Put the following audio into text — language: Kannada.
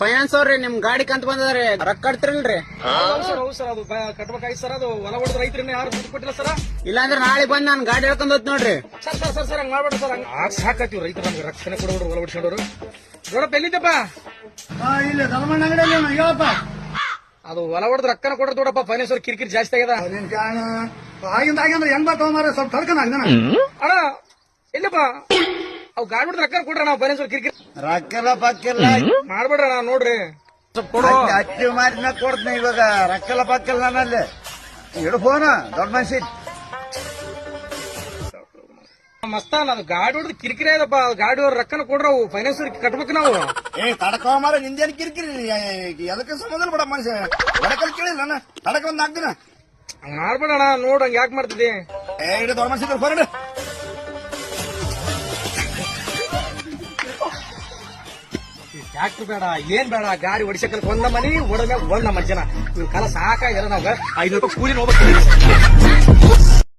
ಫೈನಾನ್ಸ್ ಅವ್ರಿ ನಿಮ್ ಗಾಡಿ ಕಂತ ಬಂದದ್ರಿ ರೊಕ್ಕ ಕಟ್ತಿರಲ್ರಿ? ಹೌದು ಸರ್, ಅದು ಕಟ್ಬೇಕಾಗಿ ಸರ್. ಅದು ಹೊಲ ಹೊಡೆದ ರೈತರನ್ನ ಯಾರು ದುಡ್ಡು ಕೊಟ್ಟಿಲ್ಲ ಸರ್. ಇಲ್ಲಾಂದ್ರೆ ನಾಳೆ ಬಂದ್ ನಾನ್ ಗಾಡಿ ಹೇಳ್ಕೊಂಡ್ ಹೋದ್ ನೋಡ್ರಿ. ಸರ್ ಹಂಗ್ ಮಾಡ್ಬೇಡ ಸರ್. ಹಂಗ ಸಾಕಾತೀವಿ ರೈತರು ನಮ್ಗೆ ರಕ್ಷಣೆ ಕೊಡೋರು ಹೊಲ ಹೊಡ್ಸ್ಕೊಂಡವ್ರು. ನೋಡಪ್ಪ ಎಲ್ಲಿದ್ದಪ್ಪ? ಇಲ್ಲಿ ಧರ್ಮಣ್ಣ ಅಂಗಡಿಯಲ್ಲಿ ಹೇಳಪ್ಪ. ಅದು ಹೊಲ ಹೊಡೆದ ರೊಕ್ಕನ ಕೊಡ್ರ ನೋಡಪ್ಪ. ಫೈನಾನ್ಸ್ ಅವ್ರು ಕಿರಿಕಿರಿ ಜಾಸ್ತಿ ಆಗ್ಯದ. ಅದೇನ್ ಕಾರಣ ಆಗಿಂದ ಅಂದ್ರೆ ಹೆಂಗ್ ಬರ್ತಾವ ಮಾರ ಸ್ವಲ್ಪ ತಡ್ಕೊಂಡ್ ಅಣ್ಣ ಎಲ್ಲಪ್ಪ? ಅವ್ ಗಾಡಿ ಹೊಡೆದ ರೊಕ್ಕ ಕೊಡ್ರ ನಾವು ಫೈನಾನ್ಸ್ ಅವ್ರು ಕಿರಿಕಿರಿ ರೊಕ್ಕೆಲ್ಲ ಪಕ್ಕೆಲ್ಲ ಮಾಡ್ಬೇಡ್ರ ನೋಡ್ರಿ. ಅಚ್ಚು ಮಾರಿನ ಕೊಡ್ತೀನಿ ಇವಾಗ. ರೊಕ್ಕೆಲ್ಲ ಪಕ್ಕೆಲ್ಲ ನನ್ನಲ್ಲಿ ಇಡು ಫೋನ್ ದೊಡ್ಡ ಮನ್ಸಿ. ಮಸ್ತಾನ ಅದು ಗಾಡಿ ಹೊಡೆದ ಕಿರಿಕಿರಿ ಆಯ್ತಪ್ಪ. ಗಾಡಿ ಅವ್ರ ರೊಕ್ಕನ ಕೊಡ್ರ ಫೈನಾನ್ಸ್ ಅವ್ರಿಗೆ ಕಟ್ಬೇಕು ನಾವು. ತಡಕೋ ಮಾರ ನಿಂದೇನು ಕಿರಿಕಿರಿ ಎದಕ್ಕೆ ಸಂಬಂಧ ಬಿಡ ಮನುಷ್ಯ ಒಡಕಲ್ ಕೇಳಿಲ್ಲ ನಾನು ತಡಕ ಒಂದ್ 4 ದಿನ ಹಂಗ ಮಾಡ್ಬೇಡಣ. ನೋಡ್ ಹಂಗ ಯಾಕೆ ಮಾಡ್ತಿದ್ದಿ? ಇಡು ದೊಡ್ಡ ಮನ್ಸಿ ಫೋನ್. ಟ್ಯಾಕ್ಟರ್ ಬೇಡ ಏನ್ ಬೇಡ, ಗಾಡಿ ಹೊಡಿಸಕಲ್ ಒಂದ ಮನಿ ಹೊಡೆದ ಒಂದ್ ನಮ್ಮ ಜನ. ಇವ್ ಕಾಲ ಸಾಕಾಗಿಲ್ಲ ನಾವ್ 500 ರೂಪಾಯಿ ಕೂಲಿ ಹೋಗ್ಬೇಕು.